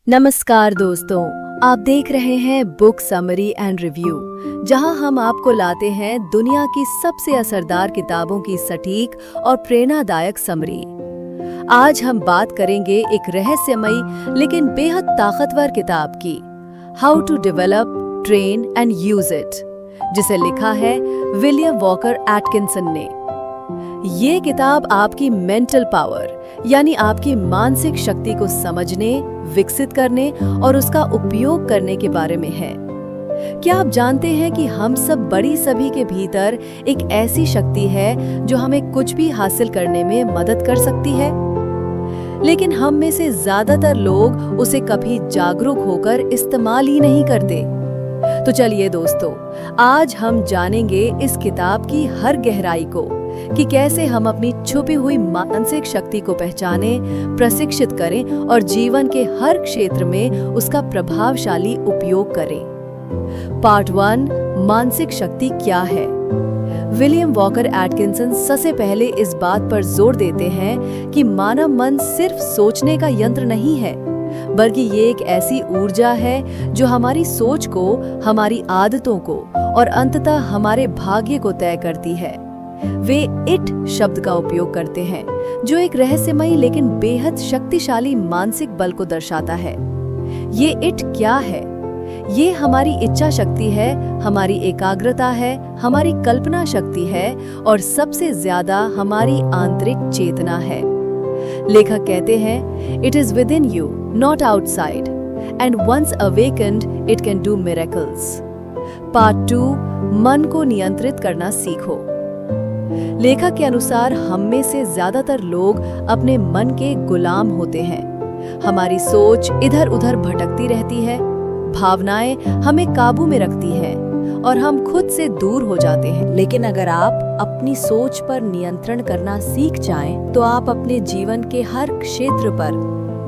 नमस्कार दोस्तों, आप देख रहे हैं बुक समरी एंड रिव्यू, जहां हम आपको लाते हैं दुनिया की सबसे असरदार किताबों की सटीक और प्रेरणादायक समरी। आज हम बात करेंगे एक रहस्यमयी लेकिन बेहद ताकतवर किताब की, how to develop, train and use it, जिसे लिखा है विलियम वॉकर एटकिंसन ने। ये किताब आपकी मेंटल पावर यानी आपकी मानसिक शक्ति को समझने, विकसित करने और उसका उपयोग करने के बारे में है। क्या आप जानते हैं कि हम सब बड़ी सभी के भीतर एक ऐसी शक्ति है जो हमें कुछ भी हासिल करने में मदद कर सकती है, लेकिन हम में से ज्यादातर लोग उसे कभी जागरूक होकर इस्तेमाल ही नहीं करते। तो चलिए दोस्तों, आज हम जानेंगे इस किताब की हर गहराई को कि कैसे हम अपनी छुपी हुई मानसिक शक्ति को पहचानें, प्रशिक्षित करें और जीवन के हर क्षेत्र में उसका प्रभावशाली उपयोग करें। पार्ट 1, मानसिक शक्ति क्या है। विलियम वॉकर एटकिंसन सबसे पहले इस बात पर जोर देते हैं कि मानव मन सिर्फ सोचने का यंत्र नहीं है, बल्कि ये एक ऐसी ऊर्जा है जो हमारी सोच को, हमारी आदतों को और अंततः हमारे भाग्य को तय करती है। वे इट शब्द का उपयोग करते हैं, जो एक रहस्यमयी लेकिन बेहद शक्तिशाली मानसिक बल को दर्शाता है। ये इट क्या है? ये हमारी इच्छा शक्ति है, हमारी एकाग्रता है, हमारी कल्पना शक्ति है और सबसे ज्यादा हमारी आंतरिक चेतना है। लेखक कहते हैं, it is within you, not outside, and once awakened it can do miracles. Part 2, मन को नियंत्रित करना सीखो। लेखक के अनुसार हम में से ज्यादातर लोग अपने मन के गुलाम होते हैं। हमारी सोच इधर उधर भटकती रहती है, भावनाएं हमें काबू में रखती हैं और हम खुद से दूर हो जाते हैं। लेकिन अगर आप अपनी सोच पर नियंत्रण करना सीख जाएं, तो आप अपने जीवन के हर क्षेत्र पर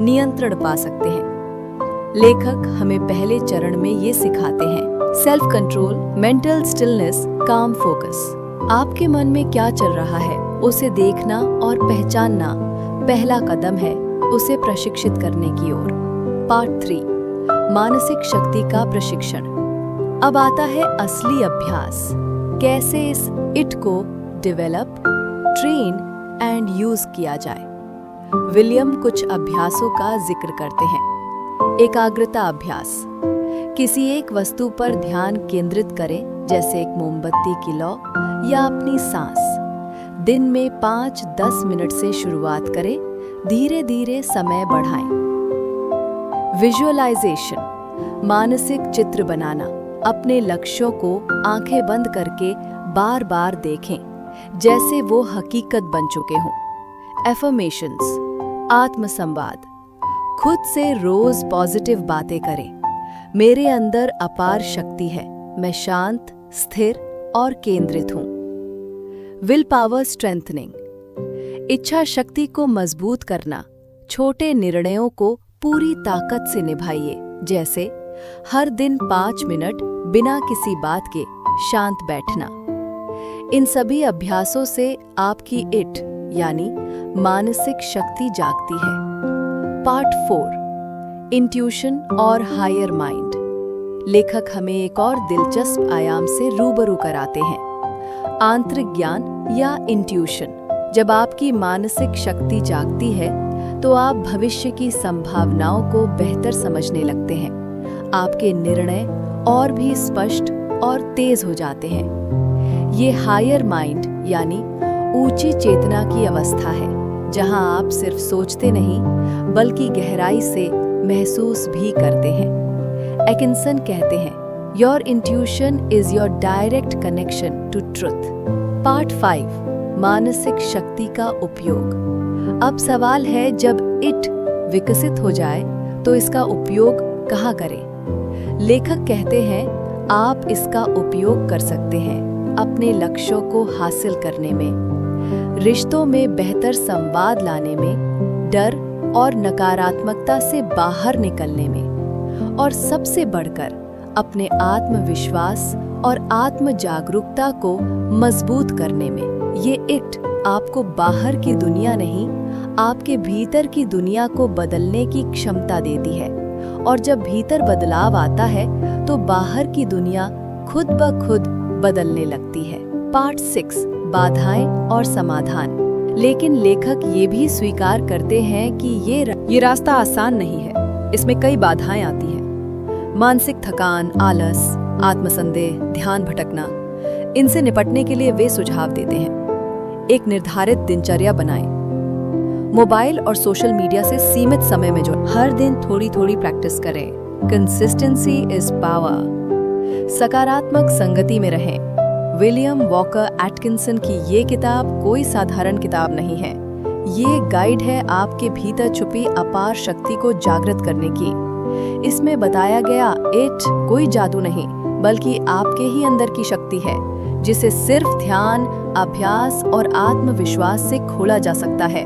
नियंत्रण पा सकते हैं। लेखक हमें पहले चरण में ये सिखाते हैं, सेल्फ कंट्रोल, मेंटल स्टिलनेस, काम फोकस। आपके मन में क्या चल रहा है उसे देखना और पहचानना पहला कदम है उसे प्रशिक्षित करने की ओर। पार्ट 3, मानसिक शक्ति का प्रशिक्षण। अब आता है असली अभ्यास, कैसे इस इट को डेवलप, ट्रेन एंड यूज किया जाए। विलियम कुछ अभ्यासों का जिक्र करते हैं। एकाग्रता अभ्यास, किसी एक वस्तु पर ध्यान केंद्रित करें, जैसे एक मोमबत्ती की लौ या अपनी सांस। दिन में 5-10 मिनट से शुरुआत करें, धीरे धीरे समय बढ़ाएं। विजुअलाइजेशन, मानसिक चित्र बनाना, अपने लक्ष्यों को आंखें बंद करके बार बार देखें, जैसे वो हकीकत बन चुके हों। एफर्मेशंस, आत्मसंवाद, खुद से रोज पॉजिटिव बातें करें। मेरे अंदर अपार शक्ति है, मैं शांत, स्थिर और केंद्रित हूं। विल पावर स्ट्रेंथनिंग, इच्छा शक्ति को मजबूत करना, छोटे निर्णयों को पूरी ताकत से निभाइए, जैसे हर दिन 5 मिनट बिना किसी बात के शांत बैठना। इन सभी अभ्यासों से आपकी इट यानी मानसिक शक्ति जागती है। पार्ट 4, इंट्यूशन और हायर माइंड। लेखक हमें एक और दिलचस्प आयाम से रूबरू कराते हैं, आंतरिक ज्ञान या इंट्यूशन। जब आपकी मानसिक शक्ति जागती है तो आप भविष्य की संभावनाओं को बेहतर समझने लगते हैं। आपके निर्णय और भी स्पष्ट और तेज हो जाते हैं। ये हायर माइंड यानी ऊंची चेतना की अवस्था है, जहां आप सिर्फ सोचते नहीं बल्कि गहराई से महसूस भी करते हैं। एटकिंसन कहते हैं, your intuition is your direct connection to truth. Part 5, मानसिक शक्ति का उपयोग। अब सवाल है, जब इट विकसित हो जाए तो इसका उपयोग कहाँ करें। लेखक कहते हैं, आप इसका उपयोग कर सकते हैं अपने लक्ष्यों को हासिल करने में, रिश्तों में बेहतर संवाद लाने में, डर और नकारात्मकता से बाहर निकलने में, और सबसे बढ़कर अपने आत्मविश्वास और आत्म जागरूकता को मजबूत करने में। ये इट आपको बाहर की दुनिया नहीं, आपके भीतर की दुनिया को बदलने की क्षमता देती है और जब भीतर बदलाव आता है तो बाहर की दुनिया खुद ब खुद बदलने लगती है। पार्ट 6, बाधाएं और समाधान। लेकिन लेखक ये भी स्वीकार करते हैं कि ये रास्ता आसान नहीं है। इसमें कई बाधाएं आती हैं। मानसिक थकान, आलस, आत्मसंदेह, ध्यान भटकना। इनसे निपटने के लिए वे सुझाव देते हैं। एक निर्धारित दिनचर्या बनाएं। मोबाइल और सोशल मीडिया से सीमित समय में जुड़ें। हर दिन थोड़ी थोड़ी प्रैक्टिस करें। Consistency is power. सकारात्मक संगति में रहें। विलियम वॉकर एटकिंसन की ये किताब कोई साधारण किताब नहीं है। ये गाइड है आपके भीतर छुपी अपार शक्ति को जागृत करने की। इसमें बताया गया इट कोई जादू नहीं, बल्कि आपके ही अंदर की शक्ति है, जिसे सिर्फ ध्यान, अभ्यास और आत्मविश्वास से खोला जा सकता है।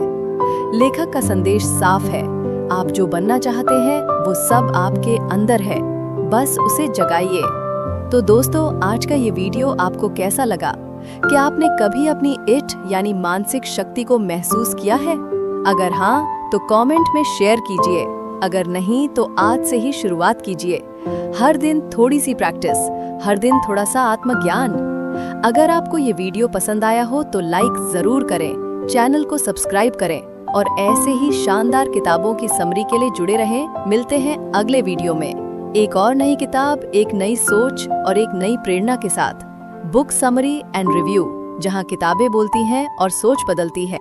लेखक का संदेश साफ है। आप जो बनना चाहते हैं वो सब आपके अंदर है, बस उसे जगाइए। तो दोस्तों, आज का ये वीडियो आपको कैसा लगा? क्या आपने कभी अपनी इट यानी मानसिक शक्ति को महसूस किया है? अगर हाँ, तो कमेंट में शेयर कीजिए। अगर नहीं, तो आज से ही शुरुआत कीजिए। हर दिन थोड़ी सी प्रैक्टिस, हर दिन थोड़ा सा आत्मज्ञान। अगर आपको ये वीडियो पसंद आया हो तो लाइक जरूर करें, चैनल को सब्सक्राइब करें और ऐसे ही शानदार किताबों की समरी के लिए जुड़े रहें। मिलते हैं अगले वीडियो में एक और नई किताब, एक नई सोच और एक नई प्रेरणा के साथ। बुक समरी एंड रिव्यू, जहां किताबें बोलती हैं और सोच बदलती है।